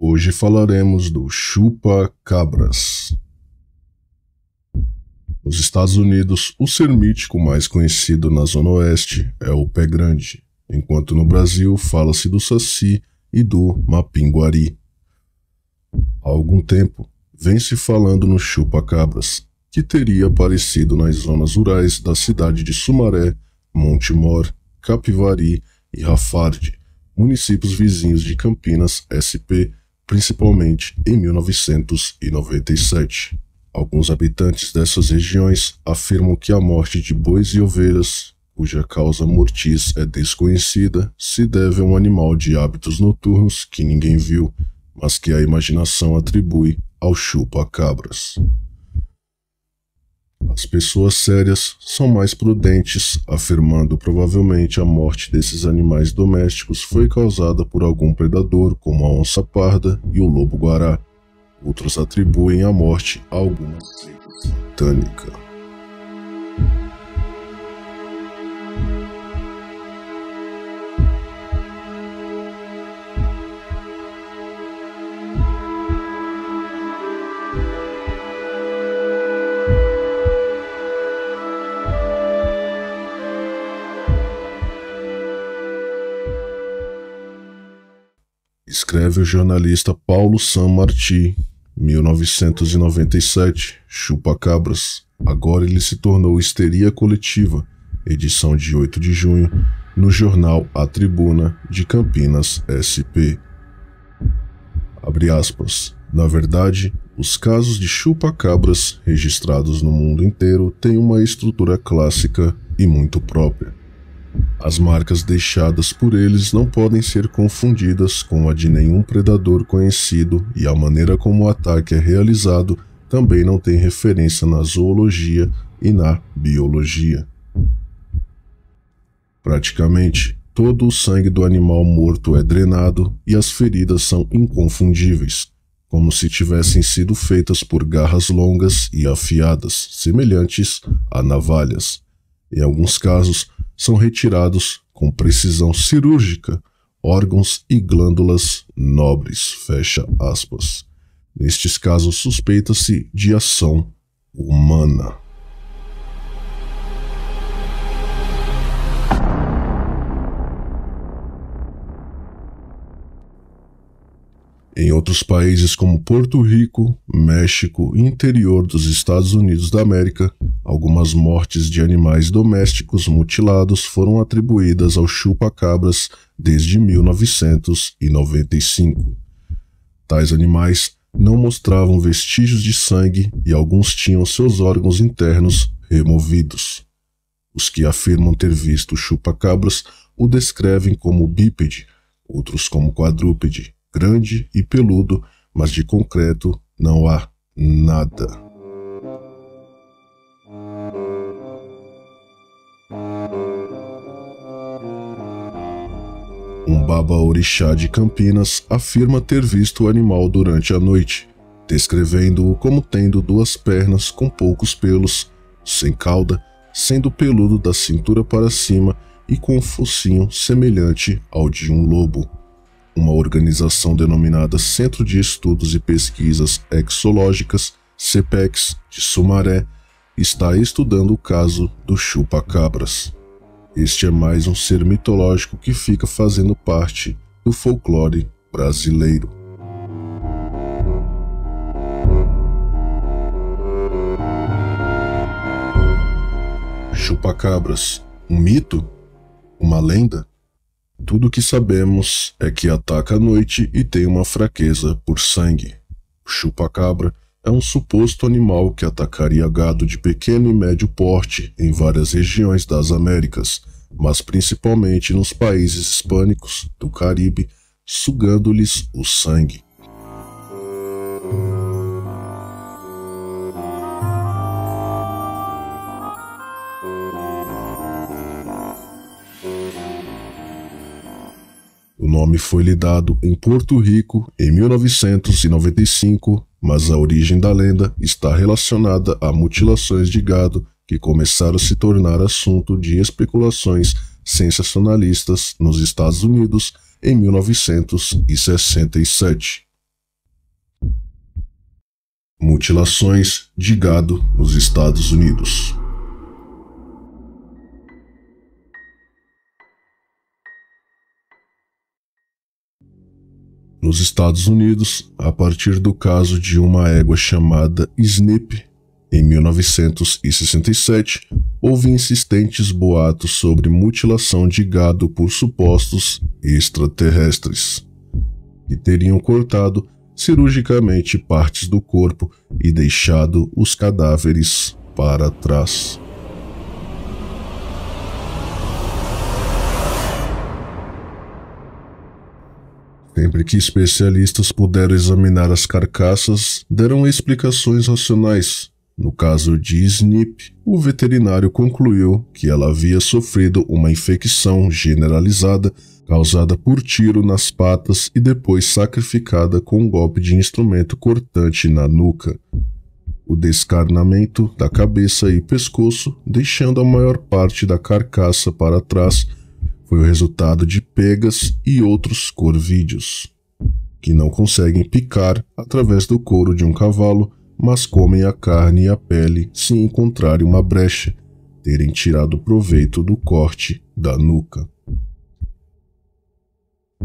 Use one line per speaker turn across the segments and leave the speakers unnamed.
Hoje falaremos do chupa-cabras. Nos Estados Unidos, o ser mítico mais conhecido na Zona Oeste é o pé grande, enquanto no Brasil fala-se do saci e do mapinguari. Há algum tempo, vem-se falando no chupa-cabras, que teria aparecido nas zonas rurais da cidade de Sumaré, Montemor, Capivari e Rafard, municípios vizinhos de Campinas, SP, principalmente em 1997. Alguns habitantes dessas regiões afirmam que a morte de bois e ovelhas, cuja causa mortis é desconhecida, se deve a um animal de hábitos noturnos que ninguém viu, mas que a imaginação atribui ao chupa-cabras. As pessoas sérias são mais prudentes, afirmando provavelmente a morte desses animais domésticos foi causada por algum predador, como a onça parda e o lobo-guará. Outros atribuem a morte a alguma seita satânica. Escreve o jornalista Paulo Sanmartí, 1997, Chupa-cabras. Agora ele se tornou histeria coletiva, edição de 8 de junho, no jornal A Tribuna de Campinas, SP. Abre aspas. Na verdade, os casos de chupa-cabras registrados no mundo inteiro têm uma estrutura clássica e muito própria. As marcas deixadas por eles não podem ser confundidas com a de nenhum predador conhecido e a maneira como o ataque é realizado também não tem referência na zoologia e na biologia. Praticamente, todo o sangue do animal morto é drenado e as feridas são inconfundíveis, como se tivessem sido feitas por garras longas e afiadas, semelhantes a navalhas. Em alguns casos, são retirados com precisão cirúrgica órgãos e glândulas nobres, fecha aspas. Nestes casos suspeita-se de ação humana. Em outros países como Porto Rico, México e interior dos Estados Unidos da América, algumas mortes de animais domésticos mutilados foram atribuídas ao chupa-cabras desde 1995. Tais animais não mostravam vestígios de sangue e alguns tinham seus órgãos internos removidos. Os que afirmam ter visto o chupa-cabras o descrevem como bípede, outros como quadrúpede, grande e peludo, mas de concreto não há nada. Um baba-orixá de Campinas afirma ter visto o animal durante a noite, descrevendo-o como tendo duas pernas com poucos pelos, sem cauda, sendo peludo da cintura para cima e com um focinho semelhante ao de um lobo. Uma organização denominada Centro de Estudos e Pesquisas Exológicas, CEPEX, de Sumaré, está estudando o caso do chupa-cabras. Este é mais um ser mitológico que fica fazendo parte do folclore brasileiro. Chupa-cabras, um mito? Uma lenda? Tudo o que sabemos é que ataca à noite e tem uma fraqueza por sangue. O chupa-cabra é um suposto animal que atacaria gado de pequeno e médio porte em várias regiões das Américas, mas principalmente nos países hispânicos do Caribe, sugando-lhes o sangue. O nome foi-lhe dado em Porto Rico em 1995, mas a origem da lenda está relacionada a mutilações de gado que começaram a se tornar assunto de especulações sensacionalistas nos Estados Unidos em 1967. Mutilações de gado nos Estados Unidos. Nos Estados Unidos, a partir do caso de uma égua chamada Snip, em 1967, houve insistentes boatos sobre mutilação de gado por supostos extraterrestres, que teriam cortado cirurgicamente partes do corpo e deixado os cadáveres para trás. Sempre que especialistas puderam examinar as carcaças, deram explicações racionais. No caso de Snip, o veterinário concluiu que ela havia sofrido uma infecção generalizada causada por tiro nas patas e depois sacrificada com um golpe de instrumento cortante na nuca. O descarnamento da cabeça e pescoço, deixando a maior parte da carcaça para trás, foi o resultado de pegas e outros corvídeos, que não conseguem picar através do couro de um cavalo, mas comem a carne e a pele se encontrarem uma brecha, terem tirado proveito do corte da nuca.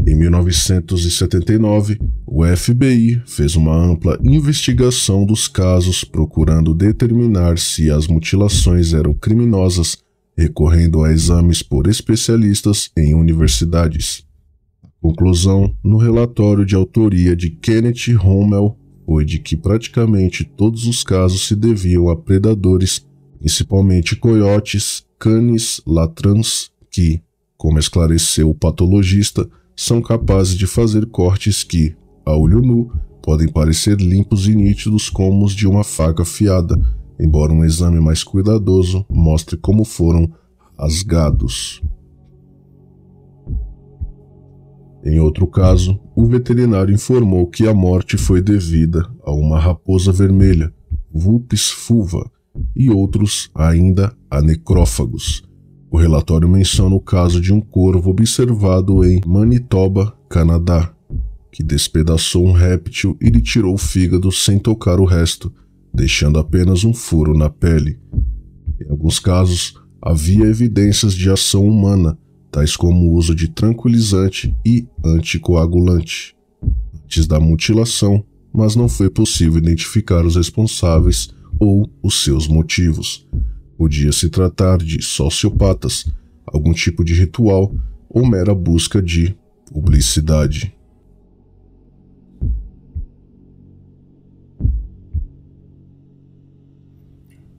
Em 1979, o FBI fez uma ampla investigação dos casos procurando determinar se as mutilações eram criminosas, recorrendo a exames por especialistas em universidades. A conclusão, no relatório de autoria de Kenneth Rommel, foi de que praticamente todos os casos se deviam a predadores, principalmente coiotes, canis latrans, que, como esclareceu o patologista, são capazes de fazer cortes que, a olho nu, podem parecer limpos e nítidos como os de uma faca afiada, embora um exame mais cuidadoso mostre como foram rasgados. Em outro caso, o veterinário informou que a morte foi devida a uma raposa vermelha, Vulpes fulva, e outros ainda a necrófagos. O relatório menciona o caso de um corvo observado em Manitoba, Canadá, que despedaçou um réptil e lhe tirou o fígado sem tocar o resto, deixando apenas um furo na pele. Em alguns casos, havia evidências de ação humana, tais como o uso de tranquilizante e anticoagulante, antes da mutilação, mas não foi possível identificar os responsáveis ou os seus motivos. Podia se tratar de sociopatas, algum tipo de ritual ou mera busca de publicidade.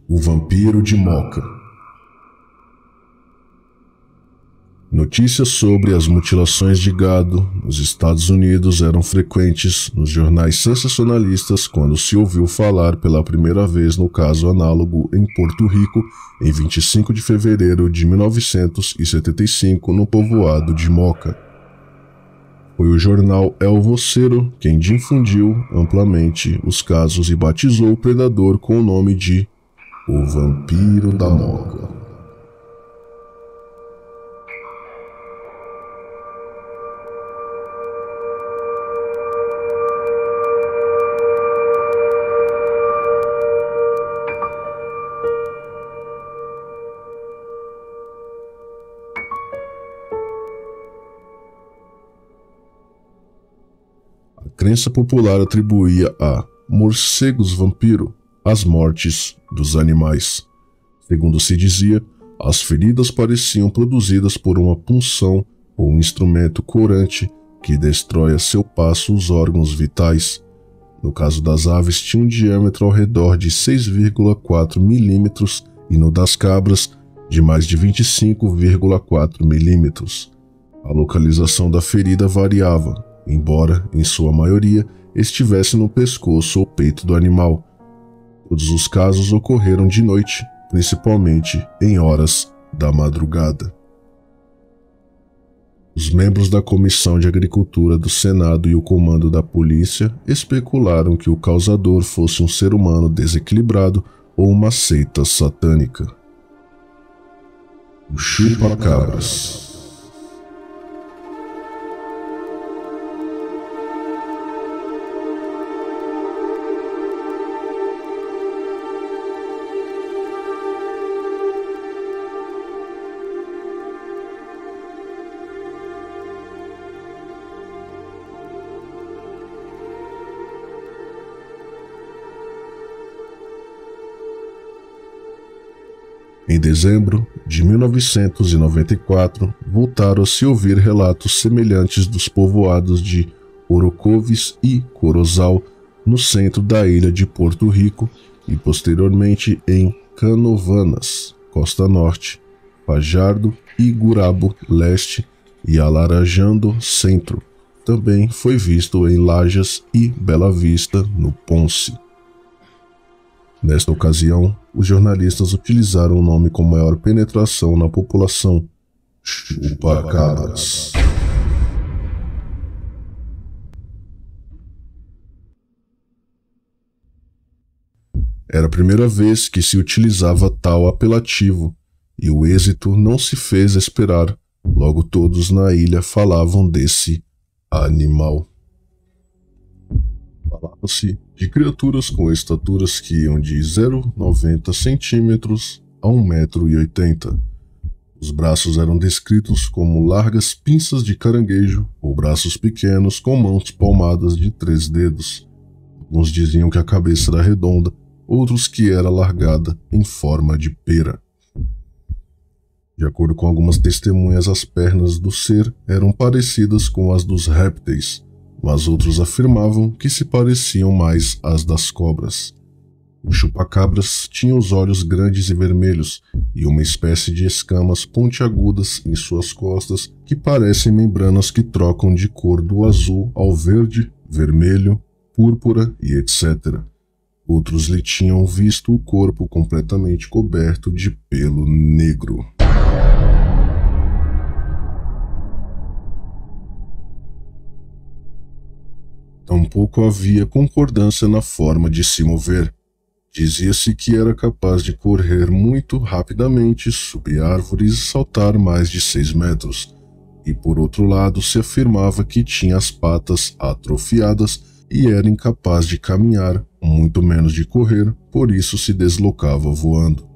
O vampiro de Moca. Notícias sobre as mutilações de gado nos Estados Unidos eram frequentes nos jornais sensacionalistas quando se ouviu falar pela primeira vez no caso análogo em Porto Rico, em 25 de fevereiro de 1975, no povoado de Moca. Foi o jornal El Vocero quem difundiu amplamente os casos e batizou o predador com o nome de O Vampiro da Moca. A crença popular atribuía a morcegos vampiro as mortes dos animais. Segundo se dizia, as feridas pareciam produzidas por uma punção ou um instrumento corante que destrói a seu passo os órgãos vitais. No caso das aves, tinha um diâmetro ao redor de 6,4 milímetros e no das cabras, de mais de 25,4 milímetros. A localização da ferida variava, embora, em sua maioria, estivesse no pescoço ou peito do animal. Todos os casos ocorreram de noite, principalmente em horas da madrugada. Os membros da Comissão de Agricultura do Senado e o comando da polícia especularam que o causador fosse um ser humano desequilibrado ou uma seita satânica. O chupa-cabras. Em dezembro de 1994, voltaram a se ouvir relatos semelhantes dos povoados de Orocovis e Corozal, no centro da ilha de Porto Rico, e posteriormente em Canovanas, Costa Norte, Fajardo e Gurabo Leste e Alarajando Centro. Também foi visto em Lajas e Bela Vista, no Ponce. Nesta ocasião, os jornalistas utilizaram o nome com maior penetração na população: chupacabras. Era a primeira vez que se utilizava tal apelativo, e o êxito não se fez esperar. Logo todos na ilha falavam desse animal. Falava-se de criaturas com estaturas que iam de 0,90 centímetros a 1,80 m. Os braços eram descritos como largas pinças de caranguejo ou braços pequenos com mãos palmadas de 3 dedos. Alguns diziam que a cabeça era redonda, outros que era alargada em forma de pera. De acordo com algumas testemunhas, as pernas do ser eram parecidas com as dos répteis, mas outros afirmavam que se pareciam mais às das cobras. O chupacabras tinha os olhos grandes e vermelhos e uma espécie de escamas pontiagudas em suas costas que parecem membranas que trocam de cor do azul ao verde, vermelho, púrpura e etc. Outros lhe tinham visto o corpo completamente coberto de pelo negro. Tampouco havia concordância na forma de se mover. Dizia-se que era capaz de correr muito rapidamente, subir árvores e saltar mais de 6 metros. E por outro lado se afirmava que tinha as patas atrofiadas e era incapaz de caminhar, muito menos de correr, por isso se deslocava voando.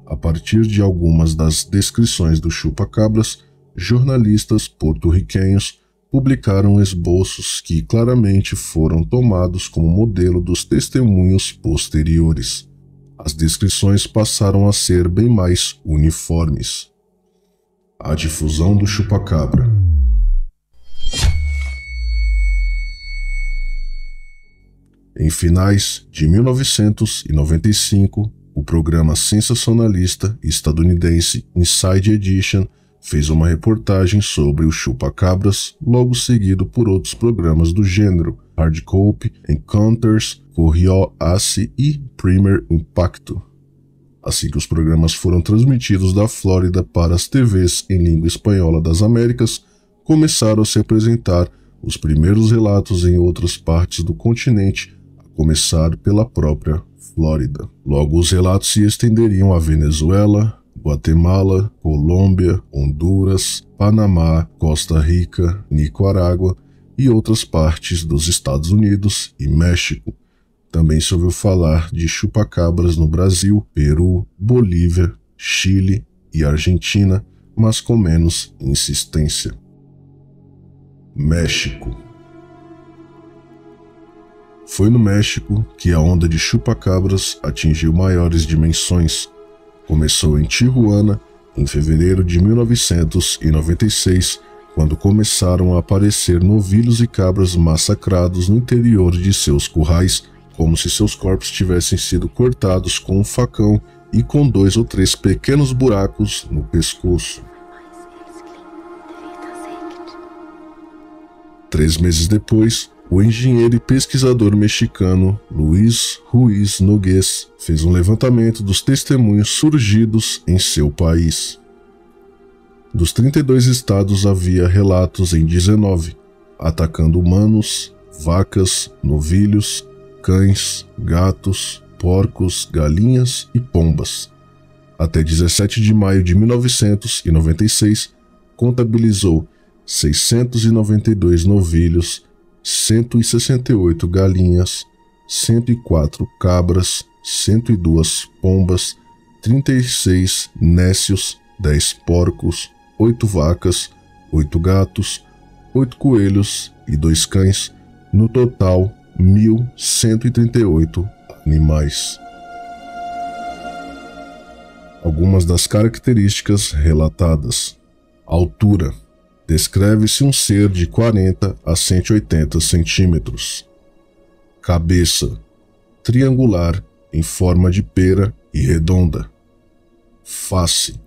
A partir de algumas das descrições do chupacabras, jornalistas porto-riquenhos publicaram esboços que claramente foram tomados como modelo dos testemunhos posteriores. As descrições passaram a ser bem mais uniformes. A difusão do chupacabra. Em finais de 1995, o programa sensacionalista estadunidense Inside Edition fez uma reportagem sobre o chupacabras, logo seguido por outros programas do gênero, Hardcore, Encounters, Corrio Ace e Primer Impacto. Assim que os programas foram transmitidos da Flórida para as TVs em língua espanhola das Américas, começaram a se apresentar os primeiros relatos em outras partes do continente, a começar pela própria Flórida. Logo os relatos se estenderiam a Venezuela, Guatemala, Colômbia, Honduras, Panamá, Costa Rica, Nicarágua e outras partes dos Estados Unidos e México. Também se ouviu falar de chupacabras no Brasil, Peru, Bolívia, Chile e Argentina, mas com menos insistência. México. Foi no México que a onda de chupacabras atingiu maiores dimensões. Começou em Tijuana, em fevereiro de 1996, quando começaram a aparecer novilhos e cabras massacrados no interior de seus currais, como se seus corpos tivessem sido cortados com um facão e com 2 ou 3 pequenos buracos no pescoço. 3 meses depois, o engenheiro e pesquisador mexicano Luis Ruiz Nogués fez um levantamento dos testemunhos surgidos em seu país. Dos 32 estados havia relatos em 19, atacando humanos, vacas, novilhos, cães, gatos, porcos, galinhas e pombas. Até 17 de maio de 1996, contabilizou 692 novilhos, 168 galinhas, 104 cabras, 102 pombas, 36 nécios, 10 porcos, 8 vacas, 8 gatos, 8 coelhos e 2 cães, no total 1.138 animais. Algumas das características relatadas. Altura. Descreve-se um ser de 40 a 180 centímetros. Cabeça. Triangular, em forma de pera e redonda. Face.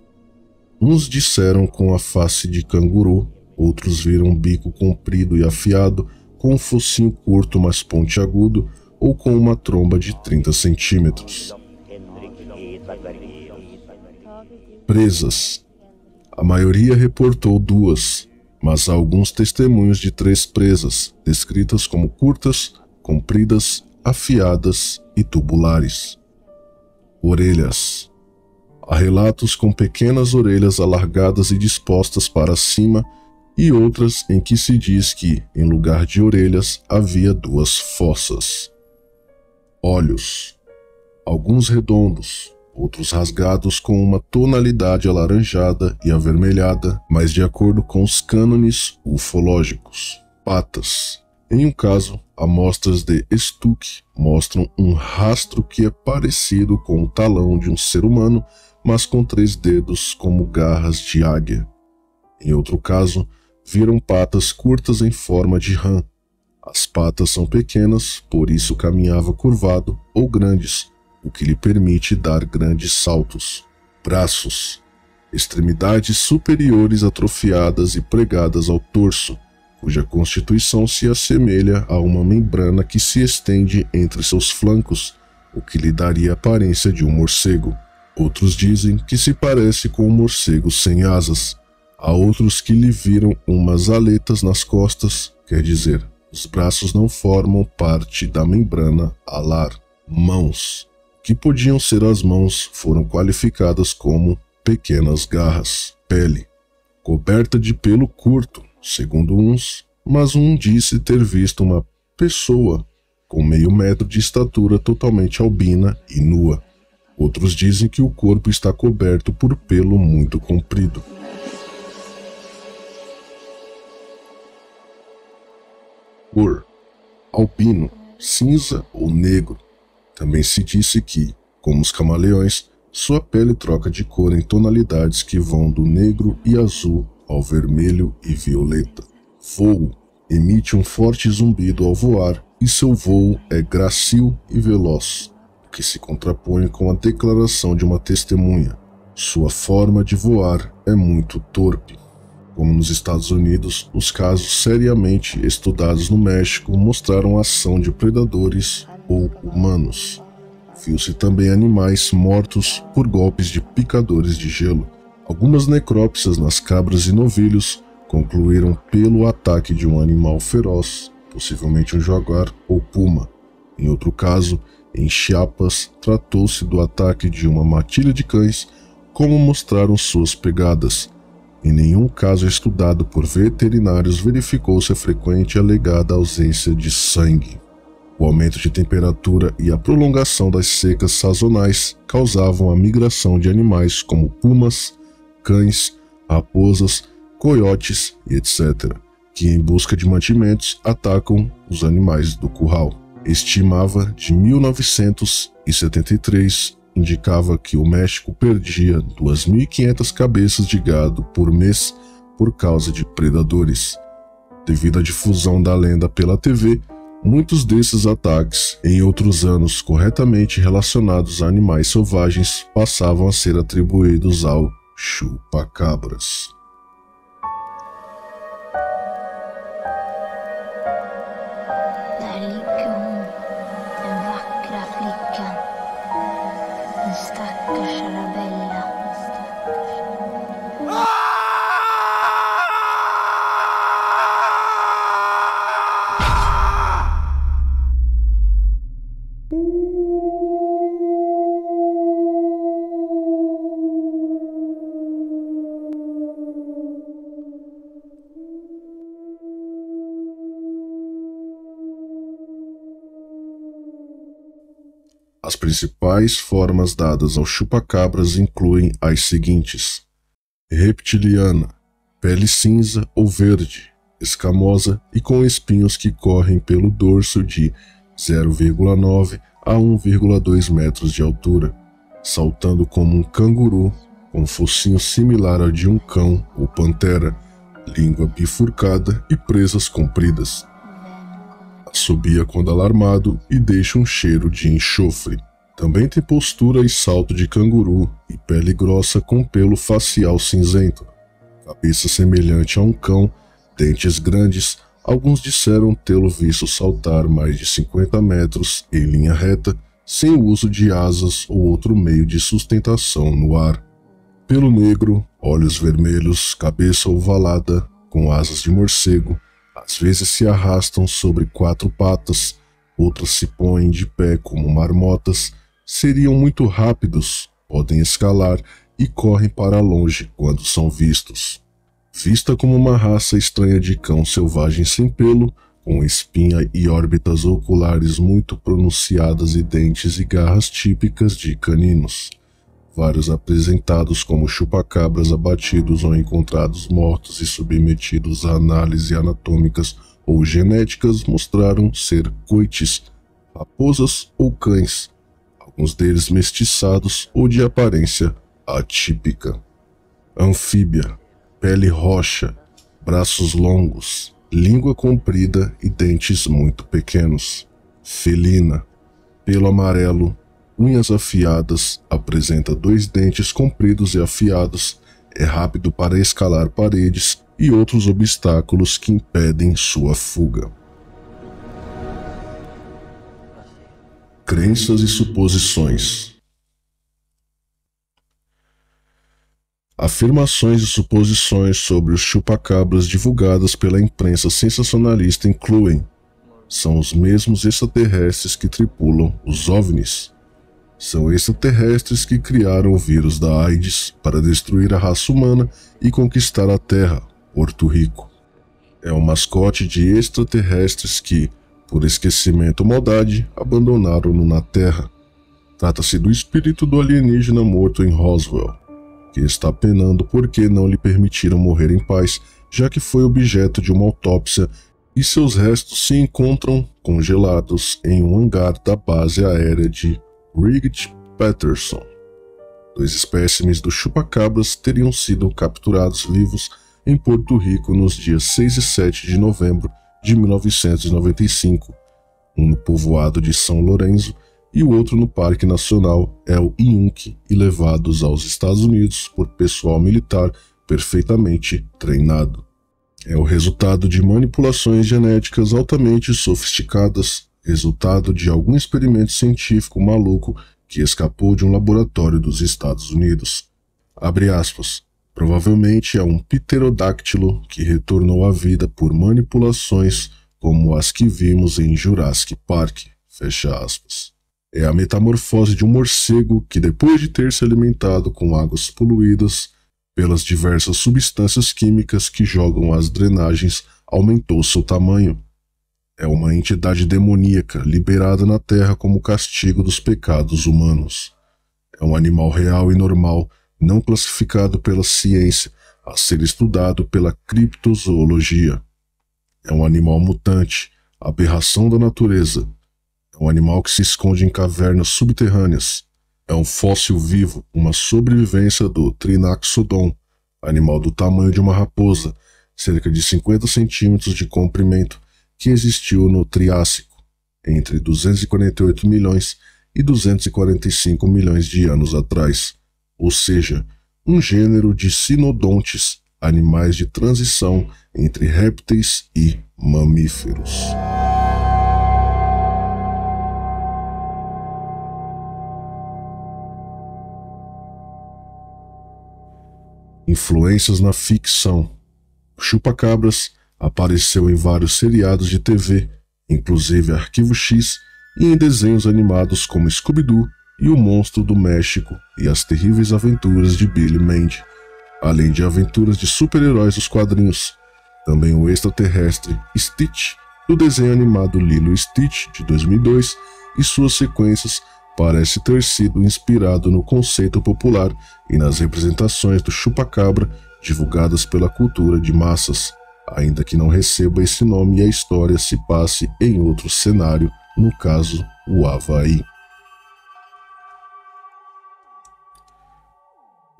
Uns disseram com a face de canguru, outros viram um bico comprido e afiado, com um focinho curto mas pontiagudo, ou com uma tromba de 30 centímetros. Presas. A maioria reportou 2, mas há alguns testemunhos de 3 presas, descritas como curtas, compridas, afiadas e tubulares. Orelhas. Há relatos com pequenas orelhas alargadas e dispostas para cima e outras em que se diz que, em lugar de orelhas, havia 2 fossas. Olhos. Alguns redondos, outros rasgados com uma tonalidade alaranjada e avermelhada, mas de acordo com os cânones ufológicos. Patas. Em um caso, amostras de estuque mostram um rastro que é parecido com o talão de um ser humano, mas com 3 dedos como garras de águia. Em outro caso, viram patas curtas em forma de rã. As patas são pequenas, por isso caminhava curvado, ou grandes, o que lhe permite dar grandes saltos. Braços. Extremidades superiores atrofiadas e pregadas ao torso, cuja constituição se assemelha a uma membrana que se estende entre seus flancos, o que lhe daria a aparência de um morcego. Outros dizem que se parece com um morcego sem asas. Há outros que lhe viram umas aletas nas costas, quer dizer, os braços não formam parte da membrana alar. Mãos. Que podiam ser as mãos, foram qualificadas como pequenas garras. Pele. Coberta de pelo curto, segundo uns, mas um disse ter visto uma pessoa com meio metro de estatura totalmente albina e nua. Outros dizem que o corpo está coberto por pelo muito comprido. Cor. Albino, cinza ou negro. Também se disse que, como os camaleões, sua pele troca de cor em tonalidades que vão do negro e azul ao vermelho e violeta. Voo. Emite um forte zumbido ao voar e seu voo é grácil e veloz, o que se contrapõe com a declaração de uma testemunha. Sua forma de voar é muito torpe. Como nos Estados Unidos, os casos seriamente estudados no México mostraram a ação de predadores ou humanos. Viu-se também animais mortos por golpes de picadores de gelo. Algumas necrópsias nas cabras e novilhos concluíram pelo ataque de um animal feroz, possivelmente um jaguar ou puma. Em outro caso, em Chiapas, tratou-se do ataque de uma matilha de cães, como mostraram suas pegadas. Em nenhum caso estudado por veterinários verificou-se a frequente e alegada ausência de sangue. O aumento de temperatura e a prolongação das secas sazonais causavam a migração de animais como pumas, cães, raposas, coiotes e etc., que em busca de mantimentos atacam os animais do curral. Estimava de 1973 indicava que o México perdia 2.500 cabeças de gado por mês por causa de predadores. Devido à difusão da lenda pela TV, muitos desses ataques, em outros anos corretamente relacionados a animais selvagens, passavam a ser atribuídos ao chupa-cabras. As principais formas dadas ao chupa-cabras incluem as seguintes: reptiliana, pele cinza ou verde, escamosa e com espinhos que correm pelo dorso de 0,9 a 1,2 metros de altura. saltando como um canguru, com focinho similar ao de um cão ou pantera, língua bifurcada e presas compridas. Assobia quando alarmado e deixa um cheiro de enxofre. Também tem postura e salto de canguru e pele grossa com pelo facial cinzento. Cabeça semelhante a um cão, dentes grandes, alguns disseram tê-lo visto saltar mais de 50 metros em linha reta, sem o uso de asas ou outro meio de sustentação no ar. Pelo negro, olhos vermelhos, cabeça ovalada, com asas de morcego, às vezes se arrastam sobre 4 patas, outras se põem de pé como marmotas, seriam muito rápidos, podem escalar e correm para longe quando são vistos. Vista como uma raça estranha de cão selvagem sem pelo, com espinha e órbitas oculares muito pronunciadas e dentes e garras típicas de caninos. Vários apresentados como chupacabras abatidos ou encontrados mortos e submetidos a análises anatômicas ou genéticas mostraram ser coites, raposas ou cães, alguns deles mestiçados ou de aparência atípica. Anfíbia, pele roxa, braços longos, língua comprida e dentes muito pequenos. Felina, pelo amarelo, unhas afiadas, apresenta 2 dentes compridos e afiados, é rápido para escalar paredes e outros obstáculos que impedem sua fuga. Crenças e suposições. Afirmações e suposições sobre os chupacabras divulgadas pela imprensa sensacionalista incluem: são os mesmos extraterrestres que tripulam os OVNIs. São extraterrestres que criaram o vírus da AIDS para destruir a raça humana e conquistar a Terra, Porto Rico. É um mascote de extraterrestres que, por esquecimento ou maldade, abandonaram-no na Terra. Trata-se do espírito do alienígena morto em Roswell, que está penando porque não lhe permitiram morrer em paz, já que foi objeto de uma autópsia e seus restos se encontram congelados em um hangar da base aérea de Wright-Patterson. 2 espécimes do chupacabras teriam sido capturados vivos em Porto Rico nos dias 6 e 7 de novembro de 1995, um no povoado de São Lourenço e o outro no Parque Nacional El Inhunque, e levados aos Estados Unidos por pessoal militar perfeitamente treinado. É o resultado de manipulações genéticas altamente sofisticadas, resultado de algum experimento científico maluco que escapou de um laboratório dos Estados Unidos. Abre aspas. Provavelmente é um pterodáctilo que retornou à vida por manipulações como as que vimos em Jurassic Park. Fecha aspas. É a metamorfose de um morcego que, depois de ter se alimentado com águas poluídas pelas diversas substâncias químicas que jogam às drenagens, aumentou seu tamanho. É uma entidade demoníaca liberada na Terra como castigo dos pecados humanos. É um animal real e normal, não classificado pela ciência, a ser estudado pela criptozoologia. É um animal mutante, aberração da natureza. É um animal que se esconde em cavernas subterrâneas. É um fóssil vivo, uma sobrevivência do Trinaxodon, animal do tamanho de uma raposa, cerca de 50 centímetros de comprimento, que existiu no Triássico, entre 248 milhões e 245 milhões de anos atrás, ou seja, um gênero de sinodontes, animais de transição entre répteis e mamíferos. Influências na ficção. O chupacabras apareceu em vários seriados de TV, inclusive Arquivo X, e em desenhos animados como Scooby-Doo e O Monstro do México e As Terríveis Aventuras de Billy Mandy, além de aventuras de super-heróis dos quadrinhos. Também o extraterrestre Stitch, do desenho animado Lilo e Stitch, de 2002, e suas sequências parece ter sido inspirado no conceito popular e nas representações do chupacabra divulgadas pela cultura de massas, ainda que não receba esse nome e a história se passe em outro cenário, no caso, o Havaí.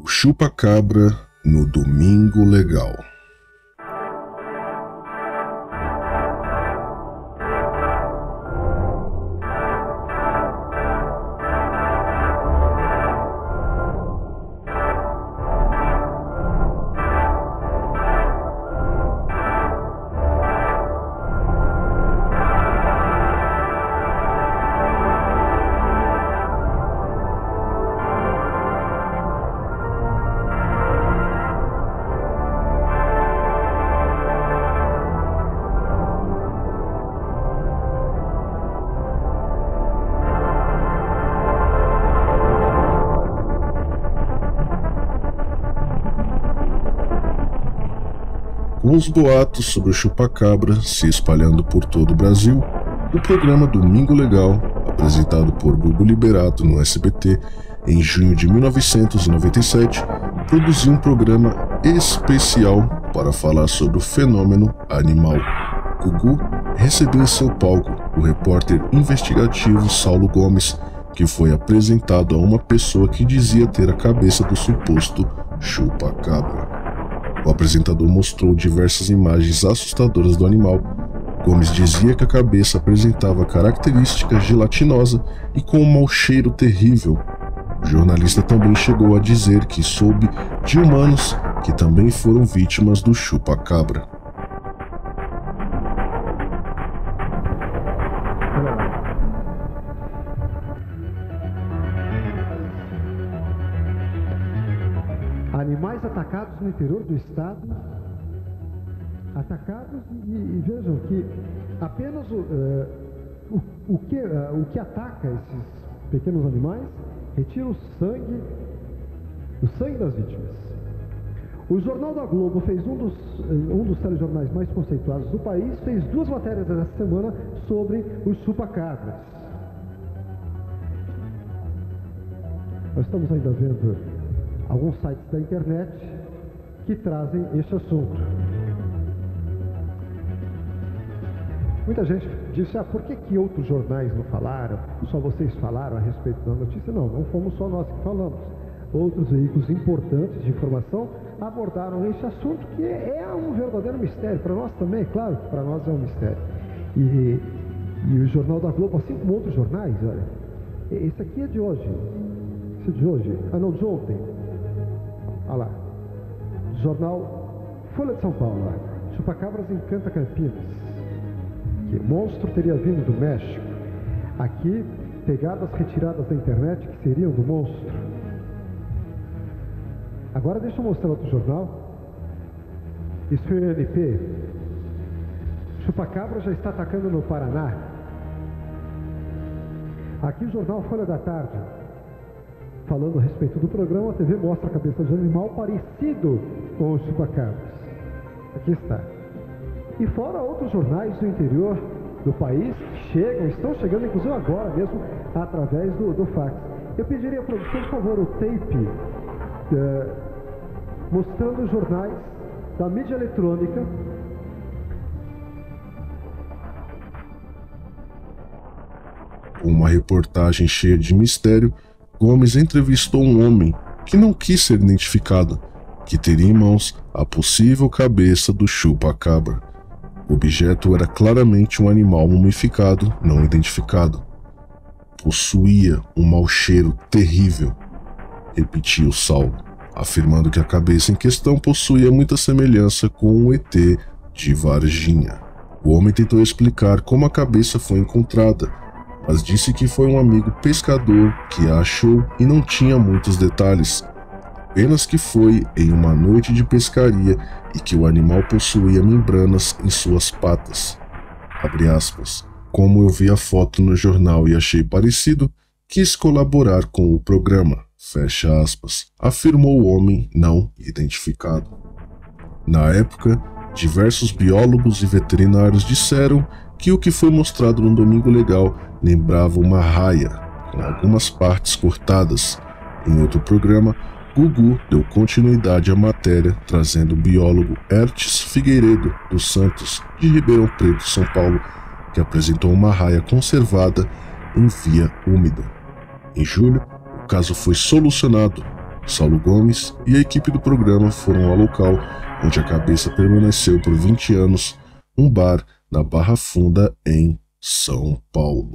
O chupa-cabra no Domingo Legal. Com os boatos sobre o chupa-cabra se espalhando por todo o Brasil, o programa Domingo Legal, apresentado por Gugu Liberato no SBT em junho de 1997, produziu um programa especial para falar sobre o fenômeno animal. Gugu recebeu em seu palco o repórter investigativo Saulo Gomes, que foi apresentado a uma pessoa que dizia ter a cabeça do suposto chupa-cabra. O apresentador mostrou diversas imagens assustadoras do animal. Gomes dizia que a cabeça apresentava características gelatinosa e com um mau cheiro terrível. O jornalista também chegou a dizer que soube de humanos que também foram vítimas do chupa-cabra.
Animais atacados no interior do estado, atacados e vejam que apenas o que ataca esses pequenos animais retira o sangue das vítimas. O Jornal da Globo fez um dos telejornais mais conceituados do país, fez 2 matérias essa semana sobre os chupa-cabras. Nós estamos ainda vendo alguns sites da internet que trazem este assunto. Muita gente disse, por que outros jornais não falaram? Só vocês falaram a respeito da notícia? Não fomos só nós que falamos. Outros veículos importantes de informação abordaram esse assunto, que é um verdadeiro mistério. Para nós também, claro que para nós é um mistério. E o Jornal da Globo, assim como outros jornais, olha, esse aqui é de hoje. Esse é de hoje. Não, de ontem. Olha lá, Jornal Folha de São Paulo, chupacabras encanta Campinas, que monstro teria vindo do México, aqui pegadas retiradas da internet que seriam do monstro. Agora deixa eu mostrar outro jornal, isso foi o NP, chupacabra já está atacando no Paraná. Aqui o jornal Folha da Tarde, falando a respeito do programa, a TV mostra a cabeça de animal parecido com os chupacabras. Aqui está. E fora outros jornais do interior do país que estão chegando inclusive agora mesmo, através do fax. Eu pediria à produção, por favor, o tape mostrando os jornais da mídia eletrônica.
Uma reportagem cheia de mistério, Gomes entrevistou um homem que não quis ser identificado, que teria em mãos a possível cabeça do chupa-cabra. O objeto era claramente um animal mumificado não identificado. Possuía um mau cheiro terrível, repetiu Saulo, afirmando que a cabeça em questão possuía muita semelhança com o ET de Varginha. O homem tentou explicar como a cabeça foi encontrada, mas disse que foi um amigo pescador que a achou e não tinha muitos detalhes, apenas que foi em uma noite de pescaria e que o animal possuía membranas em suas patas. Abre aspas. Como eu vi a foto no jornal e achei parecido, quis colaborar com o programa. Fecha aspas, afirmou o homem não identificado. Na época, diversos biólogos e veterinários disseram que o que foi mostrado no Domingo Legal lembrava uma raia, com algumas partes cortadas. Em outro programa, Gugu deu continuidade à matéria, trazendo o biólogo Hertes Figueiredo dos Santos, de Ribeirão Preto, São Paulo, que apresentou uma raia conservada em via úmida. Em julho, o caso foi solucionado, Saulo Gomes e a equipe do programa foram ao local, onde a cabeça permaneceu por 20 anos, um bar na Barra Funda, em São Paulo.